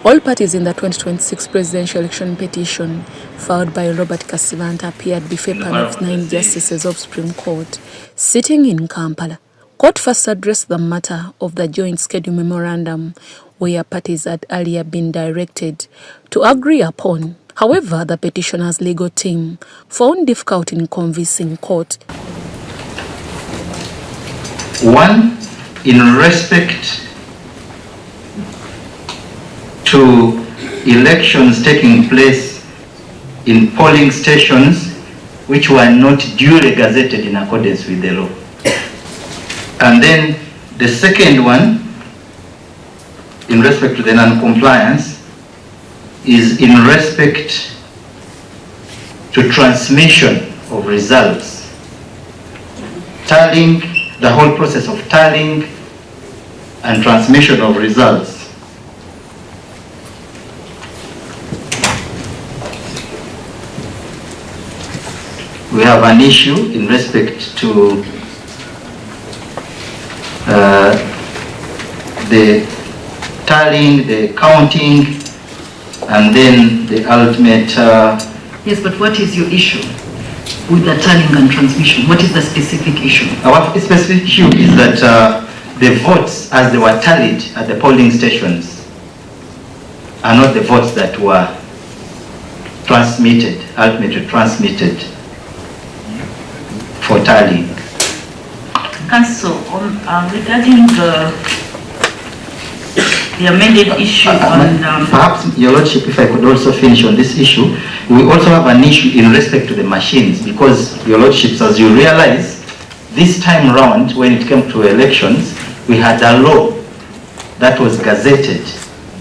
All parties in the 2026 presidential election petition filed by Robert Kasibante appeared before a panel of 9 justices of Supreme Court sitting in Kampala. Court first addressed the matter of the joint schedule memorandum where parties had earlier been directed to agree upon. However, the petitioner's legal team found difficult in convincing court. One, in respect to elections taking place in polling stations which were not duly gazetted in accordance with the law. And then the second one, in respect to the non-compliance, is in respect to transmission of results, tallying, the whole process of tallying and transmission of results. We have an issue in respect to the tallying, the counting, and then the ultimate... Yes, but what is your issue with the tallying and transmission? What is the specific issue? Our specific issue is that the votes as they were tallied at the polling stations are not the votes that were transmitted, ultimately transmitted for tallying. Council, regarding the amended issue on... Perhaps, Your Lordship, if I could also finish on this issue, we also have an issue in respect to the machines, because, Your Lordships, as you realize, this time round, when it came to elections, we had a law that was gazetted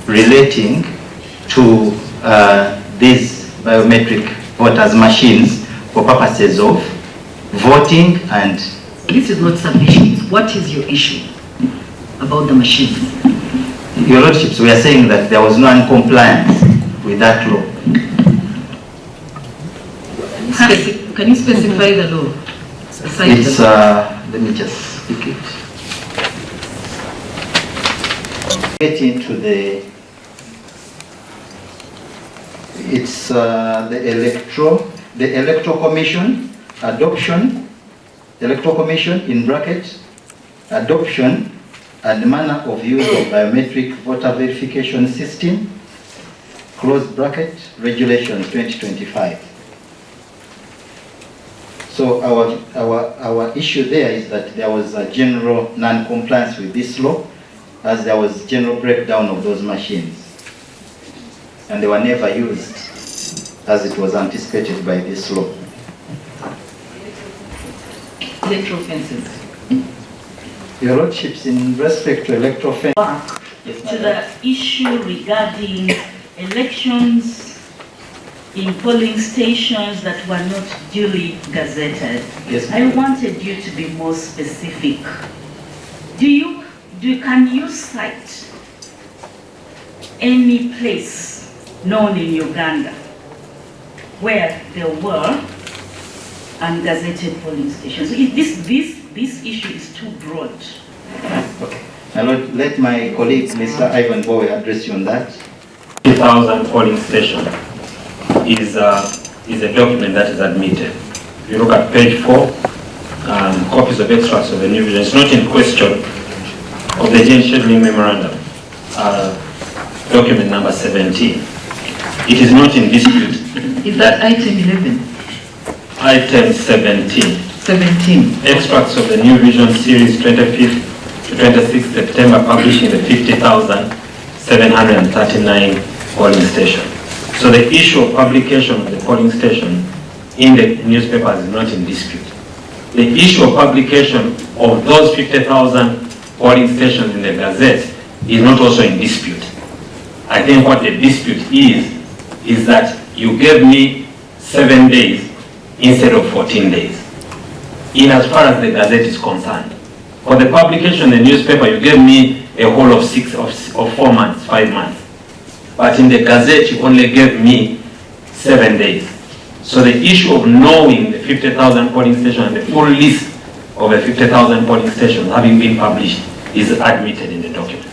relating to these biometric voters' machines for purposes of voting. And this is not submissions. What is your issue about the machines? Your Lordships, we are saying that there was non-compliance with that law. Can you specify the law? It's, let me just speak it. Get into the, it's the Electoral Commission adoption, Electoral Commission in bracket, adoption and manner of use of biometric voter verification system, close bracket, regulations 2025. So our issue there is that there was a general non-compliance with this law, as there was general breakdown of those machines, and they were never used as it was anticipated by this law. Electoral fences. Your Lordships, in respect to electoral fences, to the issue regarding elections in polling stations that were not duly gazetted. Yes, I wanted you to be more specific. Can you cite any place known in Uganda where there were ungazetted polling stations? So this issue is too broad. okay. I'll let my colleague, Mr. Ivan Bowe, address you on that. 50,000 polling station is a document that is admitted. If you look at page 4, copies of extracts of the new vision, it's not in question of the joint scheduling memorandum, document number 17. It is not in dispute. Is that item 11? Item 17. 17. Extracts of the new vision series 25th to 26th September, published in the 50,739 polling station. So the issue of publication of the polling station in the newspapers is not in dispute. The issue of publication of those 50,000 polling stations in the Gazette is not also in dispute. I think what the dispute is that you gave me 7 days instead of 14 days, in as far as the Gazette is concerned. For the publication in the newspaper, you gave me a whole of 4 months, 5 months. But in the Gazette, you only gave me 7 days. So the issue of knowing the 50,000 polling stations and the full list of the 50,000 polling stations having been published is admitted in the document.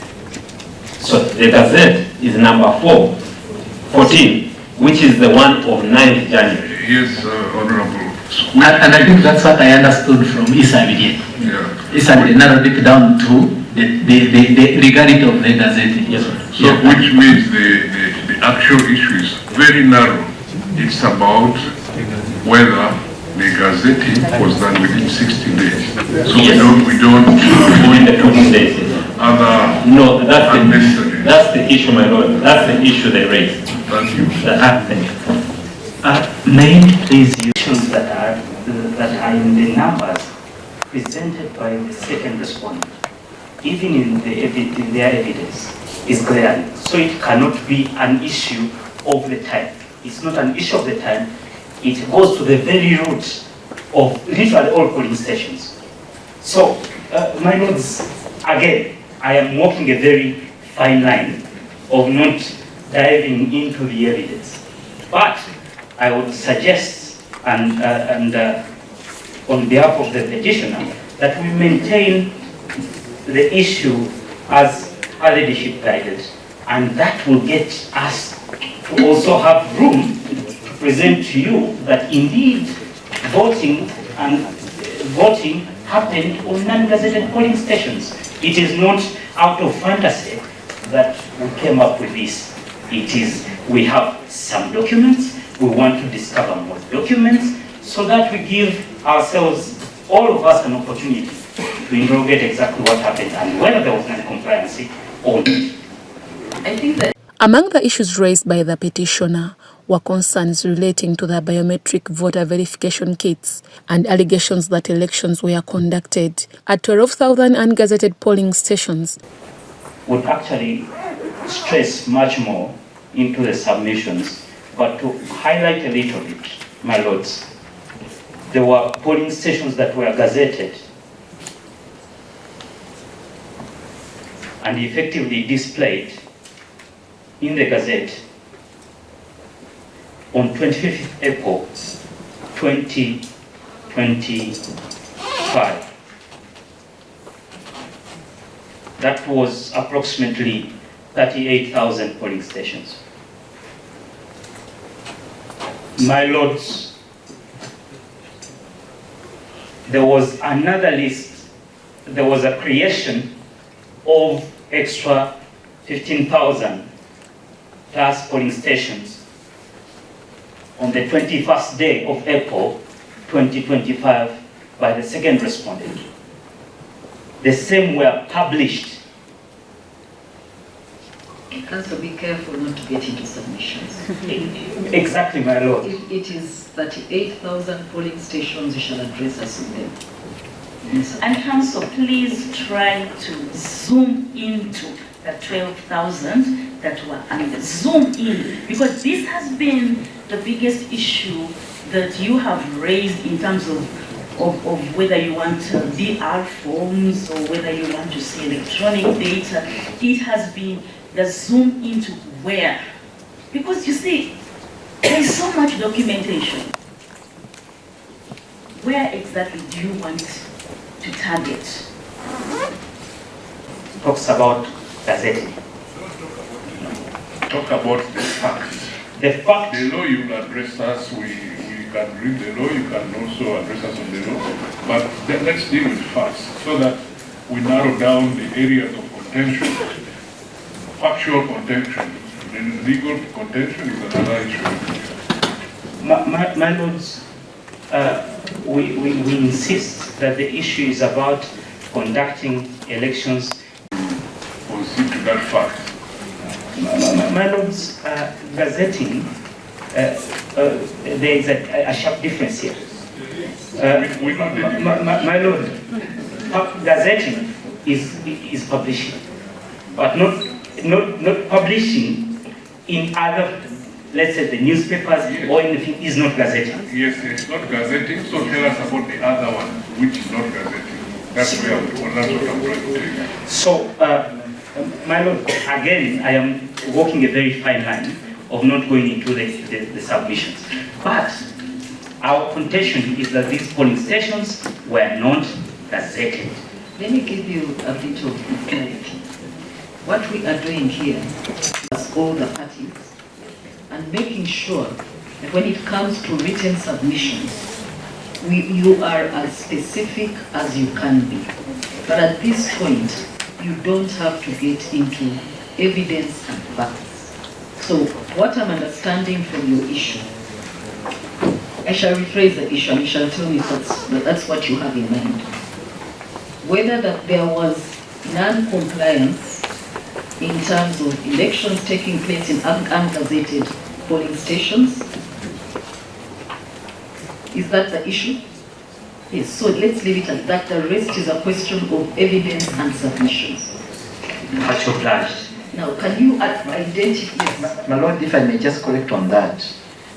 So the Gazette is number 14, which is the one of 9th January. Yes, Honorable. And I think that's what I understood from Isabidi. Yeah. Isabidi narrowed it down to the legality of the Gazette. Yes, sir. So which means the actual issue is very narrow. It's about whether the gazetting was done within 60 days. So Yes. we don't Within the 14 days. other No, that's unnecessary. the issue, my lord. That's the issue they raised. Thank you. Thank you. May I please use Issues that are in the numbers presented by the second respondent, even in their evidence, is glaring. So it cannot be an issue of the time. It's not an issue of the time. It goes to the very root of literally all polling stations. So, my lords, again, I am walking a very fine line of not diving into the evidence. But I would suggest, and on behalf of the petitioner, that we maintain the issue as our leadership guided, and that will get us to also have room to present to you that indeed voting happened on non-gazetted polling stations. It is not out of fantasy that we came up with this. It is, we have some documents, we want to discover more documents so that we give ourselves, all of us, an opportunity to interrogate exactly what happened and whether there was non-compliance or not. I think that Among the issues raised by the petitioner were concerns relating to the biometric voter verification kits and allegations that elections were conducted at 12,000 ungazetted polling stations. Would actually stress much more into the submissions, but to highlight a little bit, my lords, there were polling stations that were gazetted and effectively displayed in the Gazette on 25th April 2025. That was approximately 38,000 polling stations. My lords, there was another list. There was a creation of extra 15,000 plus polling stations on the 21st day of April 2025 by the second respondent. The same were published. Council, be careful not to get into submissions. Exactly, my lord. If it is 38,000 polling stations, you shall address us in them. Yes. And council, please try to zoom into the 12,000 that were under. Zoom in, because this has been the biggest issue that you have raised in terms of whether you want DR forms or whether you want to see electronic data. It has been the zoom into where. Because you see, there is so much documentation. Where exactly do you want to target? Talks about gazetting. Talk about the facts. The fact, The law, you will address us, we can read the law, you can also address us on the law, but then let's deal with facts so that we narrow down the areas of contention. Factual contention, then legal contention is another issue. my lords, we insist that the issue is about conducting elections. Proceed to that fact. My lords, gazetting, there is a sharp difference here. We know the My lord, gazetting is publishing, but not publishing in other, let's say, the newspapers or anything is not gazetting. Yes, it's not gazetting, so tell us about the other one, which is not gazetting. That's what I'm trying to tell you. So, my lord, again, I am walking a very fine line of not going into the submissions. But our contention is that these polling stations were not gazetted. Let me give you a bit of clarity. what we are doing here as all the parties and making sure that when it comes to written submissions, you are as specific as you can be. But at this point, you don't have to get into evidence and facts. So what I'm understanding from your issue, I shall rephrase the issue and you shall tell me if that's what you have in mind. Whether that there was non-compliance in terms of elections taking place in ungazetted polling stations. Is that the issue? Yes, so let's leave it at that. The rest is a question of evidence and submissions. Much obliged. Now, can you identify? My Lord, if I may just correct on that,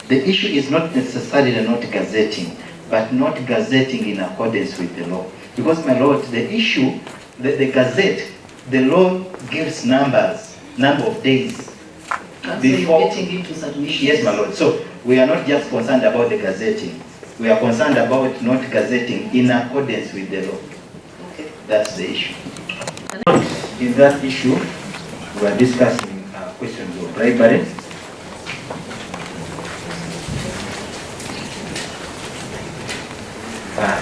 the issue is not necessarily not gazetting, but not gazetting in accordance with the law. Because, my Lord, the issue, the gazette, the law gives number of days. And before, so you're getting into submissions? Yes, my Lord. So we are not just concerned about the gazetting. We are concerned about not gazetting in accordance with the law. Okay. That's the issue. In that issue, we are discussing questions of bribery.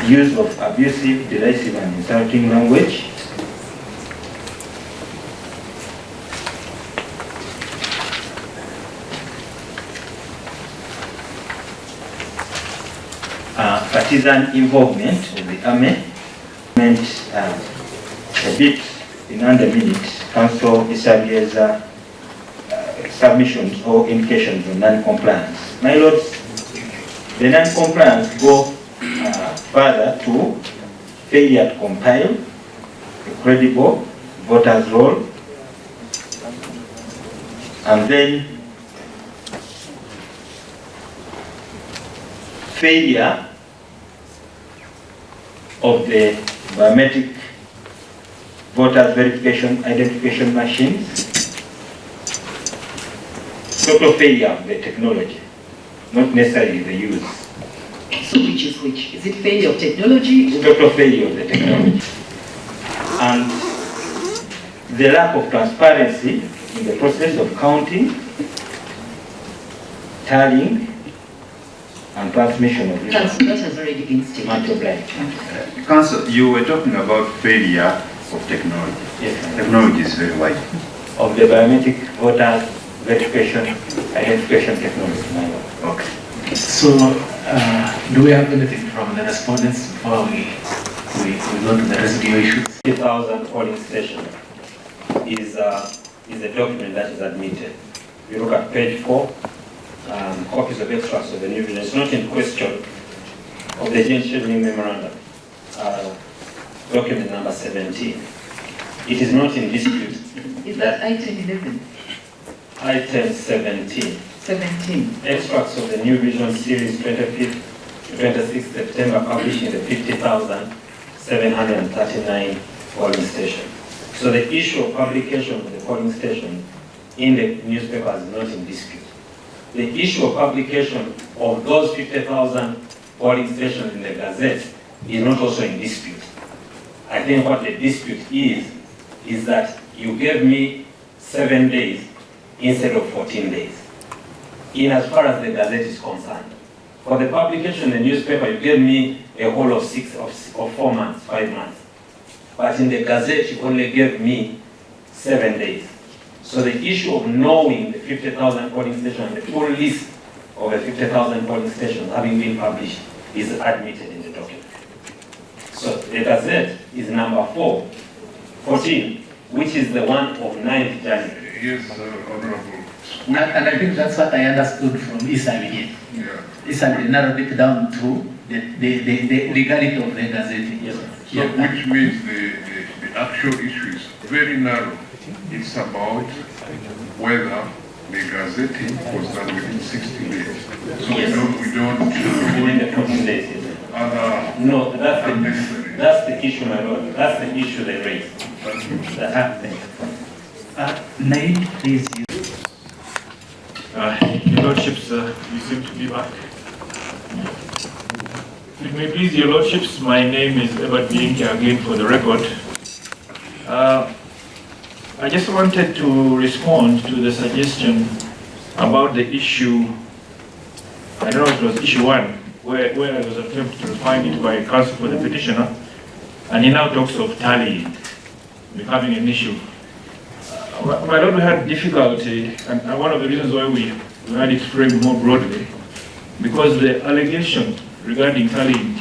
Use of abusive, derisive, and insulting language. Partisan involvement of the army. A bit in under a minute, Council disagrees submissions or indications of non-compliance. My Lords, the non-compliance go further to failure to compile a credible voters roll, and then failure of the biometric voters verification identification machines, total failure of the technology, not necessarily the use. So which is which? Is it failure of technology? Total failure of the technology. And the lack of transparency in the process of counting, tallying, and transmission of results. Council, that has already been stated. Much obliged. Council, you were talking about failure of technology. Yes. Technology is very wide. Of the biometric voter verification identification technology. Okay. So, do we have anything from the respondents before we go to the residual issues? 50,000 polling station is a document that is admitted. You look at page 4, copies of extracts of the new vision. It's not in question of the joint scheduling memorandum, document number 17. It is not in dispute. Is that item 11? Item 17. 17. Extracts of the new vision series 25th to 26th September published in the 50,739 polling station. So the issue of publication of the polling station in the newspapers is not in dispute. The issue of publication of those 50,000 polling stations in the Gazette is not also in dispute. I think what the dispute is that you gave me 7 days instead of 14 days, in as far as the Gazette is concerned. For the publication in the newspaper, you gave me a whole of 4 months, 5 months. But in the Gazette, you only gave me 7 days. So the issue of knowing the 50,000 polling stations and the full list of the 50,000 polling stations having been published is admitted in the document. So the Gazette is number 14, which is the one of 9th January. Yes, Honorable. And I think that's what I understood from Isabel. Yeah. Isabel narrowed it down to the legality of the Gazette. Yes, So which means the actual issue is very narrow. It's about whether the gazetting was done within 60 days. So Yes. we don't Within the 14 days. Yes. other No, unnecessary. that's the issue, my lord. That's the issue they raised. That's happening. Name, please. Your Lordships, you seem to be back. If it may please your Lordships, my name is Ebert Bienke again for the record. I just wanted to respond to the suggestion about the issue, I don't know if it was issue 1, where it was attempted to refine it by counsel for the petitioner, and he now talks of tallying becoming an issue. My lord, we had difficulty, and one of the reasons why we had it framed more broadly, because the allegation regarding tallying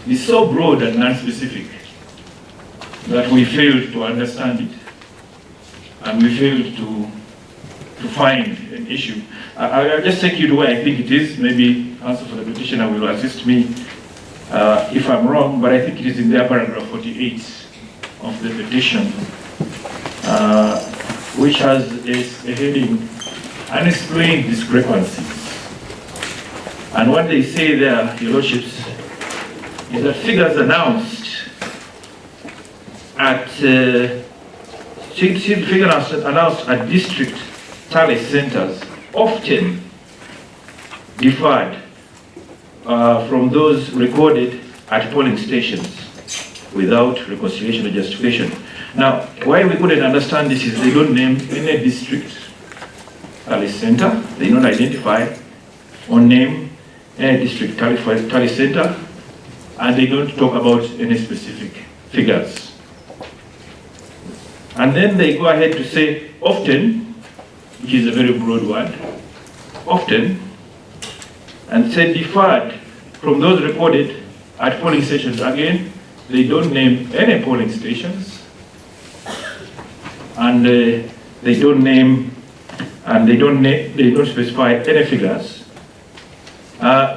is so broad and non-specific that we failed to understand it, and we failed to find an issue. I'll just take you to where I think it is. Maybe counsel for the petitioner will assist me if I'm wrong, but I think it is in their paragraph 48 of the petition, which has a heading, unexplained discrepancies. And what they say there, your lordships, is that figures announced at district tally centers often differed from those recorded at polling stations without reconciliation or justification. Now, why we couldn't understand this is they don't name any district tally center, they don't identify or name any district tally center, and they don't talk about any specific figures. And then they go ahead to say often, which is a very broad word, often, and say deferred from those recorded at polling stations. Again, they don't name any polling stations, and they don't name, and they don't specify any figures.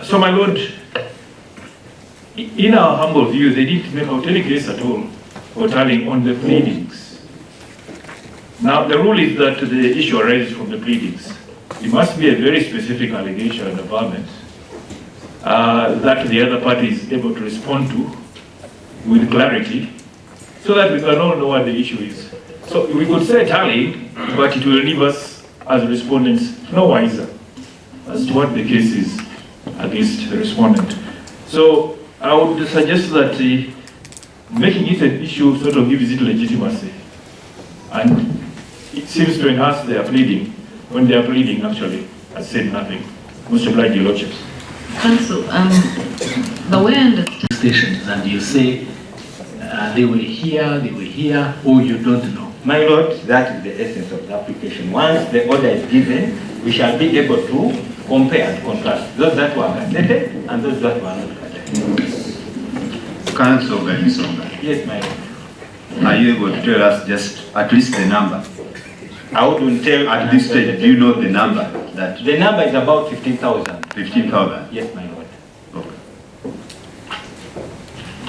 So my lord, in our humble view, they didn't make out any case at all for tallying on the pleadings. Now, the rule is that the issue arises from the pleadings. It must be a very specific allegation and averment that the other party is able to respond to with clarity, so that we can all know what the issue is. So we could say tallying, but it will leave us as respondents no wiser as to what the case is against the respondent. So I would suggest that making it an issue sort of gives it legitimacy, and it seems to enhance their pleading when their pleading actually has said nothing. Most obliged, your lordships. Counsel, the way I understand Stations, and you say they were here, or you don't know. My lord, that is the essence of the application. Once the order is given, we shall be able to compare and contrast those that were gazetted and those that were not gazetted. Counsel Ganisonga, Yes, my lord. are you able to tell us just at least the number? I wouldn't tell At this stage, do you know the number? That the number is about 15,000. 15,000? Yes, my lord. Okay.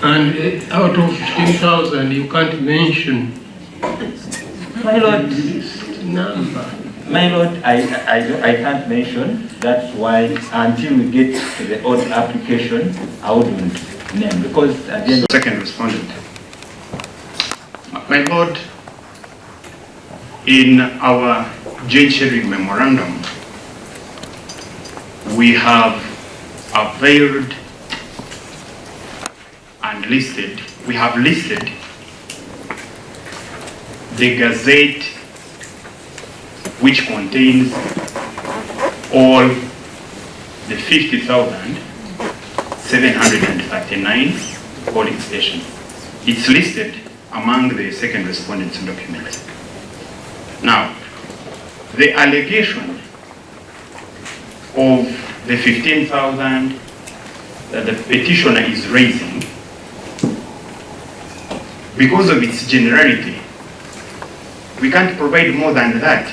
And out of 15,000, you can't mention My lord, number. my lord, I can't mention. That's why until we get to the odd application, I wouldn't name, because at the end of Second respondent. My lord, in our joint sharing memorandum, we have availed and listed, we have listed the gazette which contains all the 50,739 polling stations. It's listed among the second respondent's documents. Now, the allegation of the 15,000 that the petitioner is raising, because of its generality, we can't provide more than that.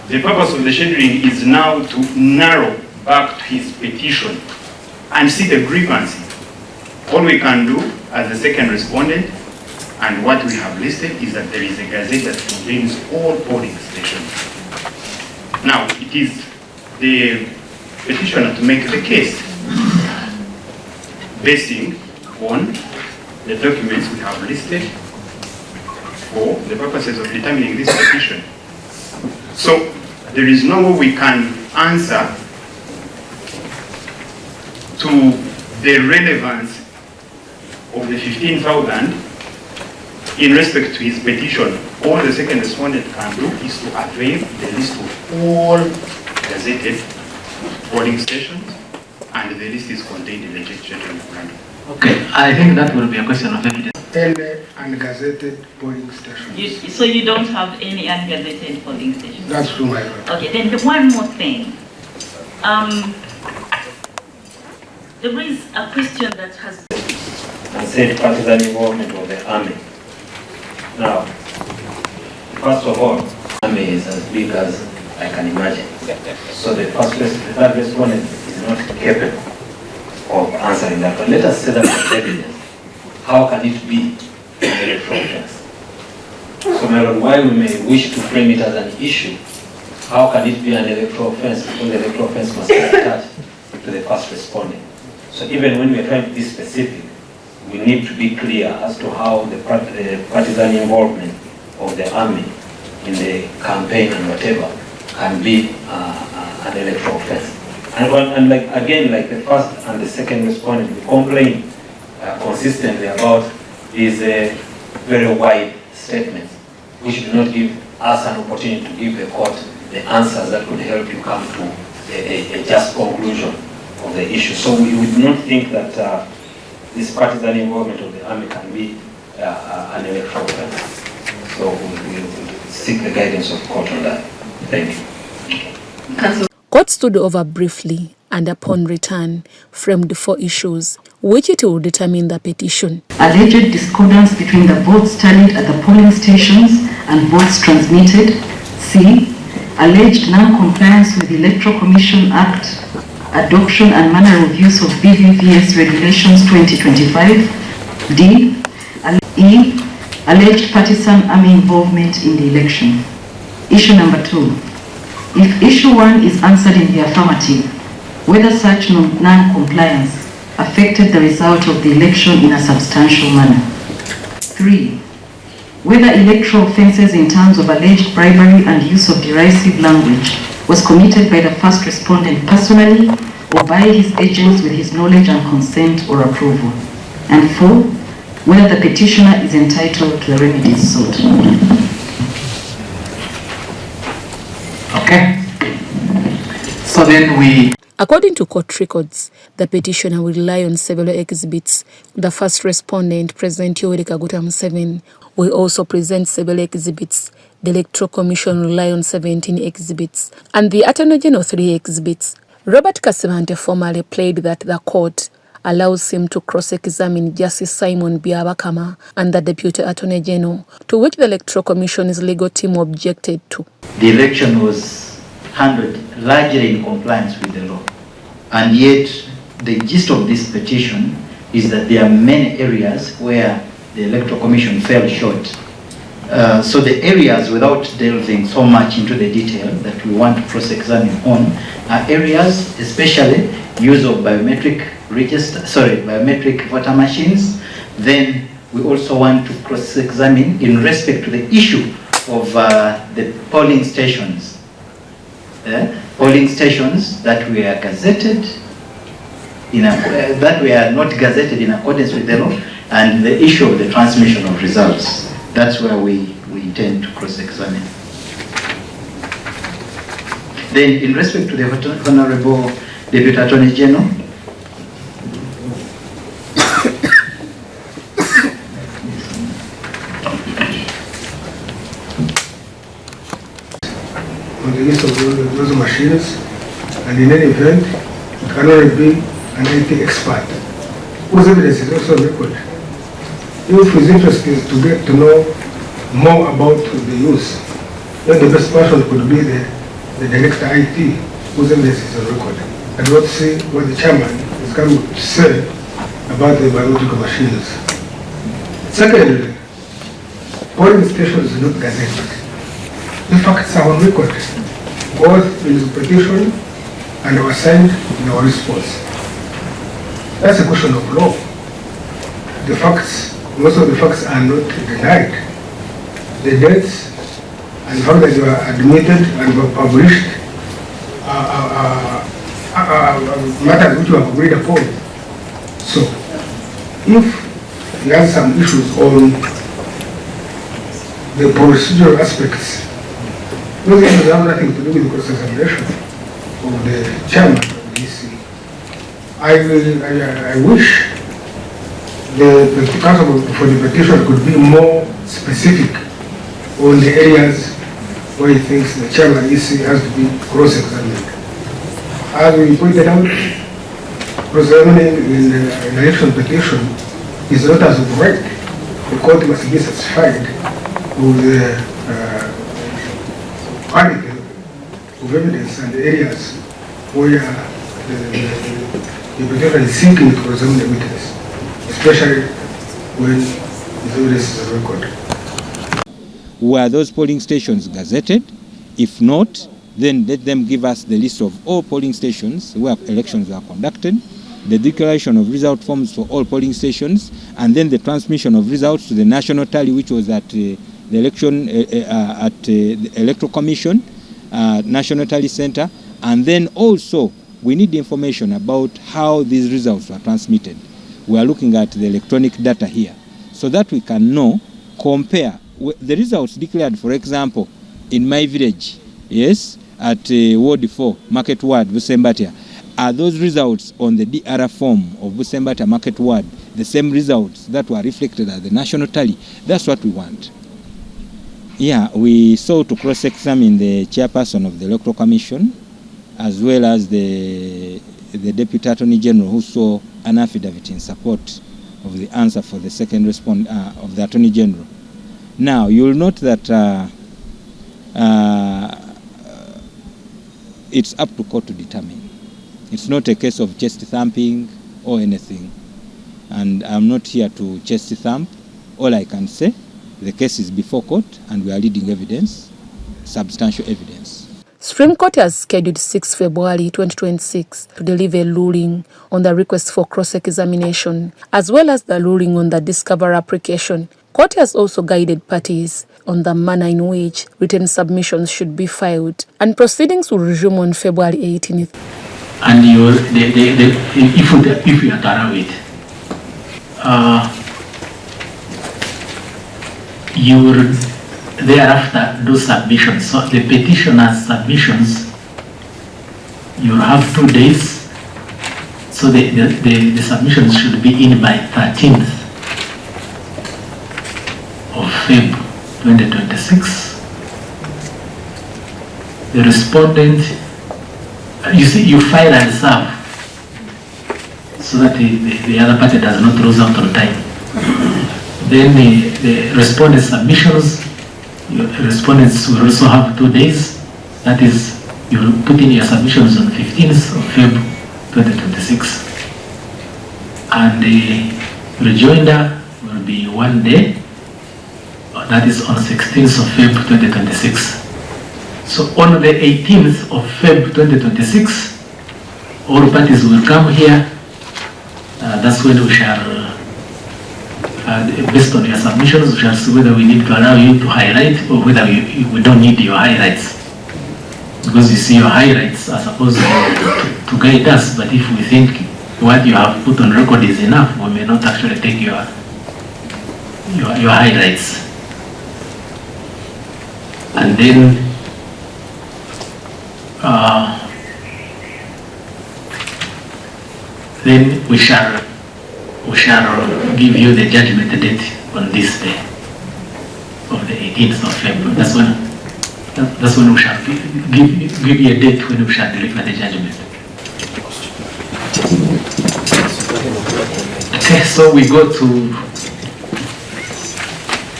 The purpose of the scheduling is now to narrow back to his petition and see the grievance. All we can do as the second respondent, and what we have listed, is that there is a gazette that contains all polling stations. Now, it is the petitioner to make the case basing on the documents we have listed for the purposes of determining this petition. So there is no way we can answer to the relevance of the 15,000 in respect to his petition, all the second respondent can do is to avail the list of all gazetted polling stations, and the list is contained in the legislative memorandum. Okay, I think that will be a question of evidence. Any ungazetted polling stations. So you don't have any ungazetted polling stations? That's true, my lord. Okay, then one more thing. There is a question that has and said partisan involvement of the army. Now, first of all, the army is as big as I can imagine. So the third respondent is not capable of answering that. But let us say that as evidence. How can it be an electoral offense? So, my lord, while we may wish to frame it as an issue, how can it be an electoral offense? Because the electoral offense must be attached to the first respondent. So even when we are trying to be specific, we need to be clear as to how the partisan involvement of the army in the campaign and whatever can be an electoral offense. And like again, like the first and the second respondent, we complain consistently about these very wide statements, which do not give us an opportunity to give the court the answers that could help you come to a just conclusion of the issue. So we would not think that this partisan involvement of the army can be an electoral offense. So we seek the guidance of the court on that. Thank you. Court stood over briefly and upon return framed 4 issues which it will determine the petition. Alleged discordance between the votes tallied at the polling stations and votes transmitted. C. Alleged non-compliance with the Electoral Commission Act, adoption and manner of use of BVVS Regulations 2025. D. E. Alleged partisan army involvement in the election. Issue number 2. If issue 1 is answered in the affirmative, whether such non-compliance affected the result of the election in a substantial manner. 3. Whether electoral offences in terms of alleged bribery and use of derisive language was committed by the first respondent personally or by his agents with his knowledge and consent or approval. And 4. Whether the petitioner is entitled to the remedies sought. Okay. So then we... According to court records, the petitioner will rely on several exhibits. The first respondent, President Yoweri Kaguta Museveni, will also present several exhibits. The Electoral Commission will rely on 17 exhibits, and the Attorney General 3 exhibits. Robert Kasibante formally played that the court allows him to cross-examine Justice Simon Byabakama and the Deputy Attorney General, to which the Electoral Commission's legal team objected to. The election was handled largely in compliance with the law. And yet, the gist of this petition is that there are many areas where the Electoral Commission fell short. So the areas, without delving so much into the detail that we want to cross-examine on, are areas, especially use of biometric voter machines. Then we also want to cross-examine in respect to the issue of the polling stations. Polling stations that were gazetted, that were not gazetted in accordance with the law, and the issue of the transmission of results. That's where we intend to cross-examine. Then, in respect to the Honorable Deputy Attorney General, on the use of those machines, and in any event, it can only be an IT expert whose evidence is also recorded. If his interest is to get to know more about the use, then the best person could be the director IT whose evidence is on record. And let's see what the chairman is going to say about the biological machines. Secondly, polling stations are not gazetted. The facts are on record, both in the petition and our side in our response. That's a question of law. The facts, most of the facts are not denied. The dates and how that they were admitted and were published are matters which were agreed upon. So, if you have some issues on the procedural aspects. Those issues have nothing to do with the cross-examination of the chairman of the EC. I wish the counsel for the petition could be more specific on the areas where he thinks the chairman EC has to be cross-examined. As we pointed out, cross-examining in an election petition is not as of right. The court must be satisfied with the quality of evidence and the areas where the petitioner is seeking to cross-examine the witness, especially when the evidence is recorded. Were those polling stations gazetted? If not, then let them give us the list of all polling stations where elections were conducted, the declaration of result forms for all polling stations, and then the transmission of results to the national tally, which was at the election at the Electoral Commission, National Tally Center, and then also we need information about how these results were transmitted. We are looking at the electronic data here, so that we can know, compare the results declared, for example, in my village, yes, at Ward 4, Market Ward, Busembatia. Are those results on the DR form of Busembatia Market Ward the same results that were reflected at the national tally? That's what we want. Yeah, we sought to cross-examine the chairperson of the Electoral Commission, as well as the Deputy Attorney General, who saw an affidavit in support of the answer for the second response of the Attorney General. Now, you'll note that it's up to court to determine. It's not a case of chest thumping or anything. And I'm not here to chest thump. All I can say, the case is before court and we are leading evidence, substantial evidence. Supreme Court has scheduled 6 February 2026 to deliver a ruling on the request for cross-examination, as well as the ruling on the discovery application. Court has also guided parties on the manner in which written submissions should be filed, and proceedings will resume on February 18th. And if you are to allow it, you will thereafter do submissions. So the petitioner's submissions, you will have 2 days. So the submissions should be in by 13th of Feb 2026. The respondent, you see, you file and serve so that the other party does not lose out on time. Then the respondent submissions, your respondents will also have 2 days. That is, you will put in your submissions on 15th of Feb 2026. And the rejoinder will be 1 day. That is on 16th of Feb 2026. So on the 18th of Feb 2026, all parties will come here. That's when we shall, based on your submissions, we shall see whether we need to allow you to highlight or whether we don't need your highlights. Because you see, your highlights are supposed to guide us, but if we think what you have put on record is enough, we may not actually take your highlights. And then we shall give you the judgment date on this day of the 18th of February. That's when we shall give you a date when we shall deliver the judgment. Okay, so we go to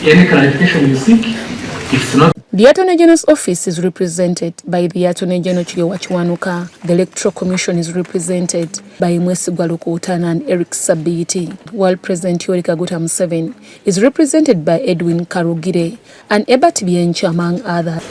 any clarification you seek. It's not. The Attorney General's office is represented by the Attorney General Chigewa Chiwanuka. The Electoral Commission is represented by Mwesigwa Lukutana and Eric Sabiti, while President Yoweri Kaguta Museveni is represented by Edwin Karugire and Ebert Biencha, among others.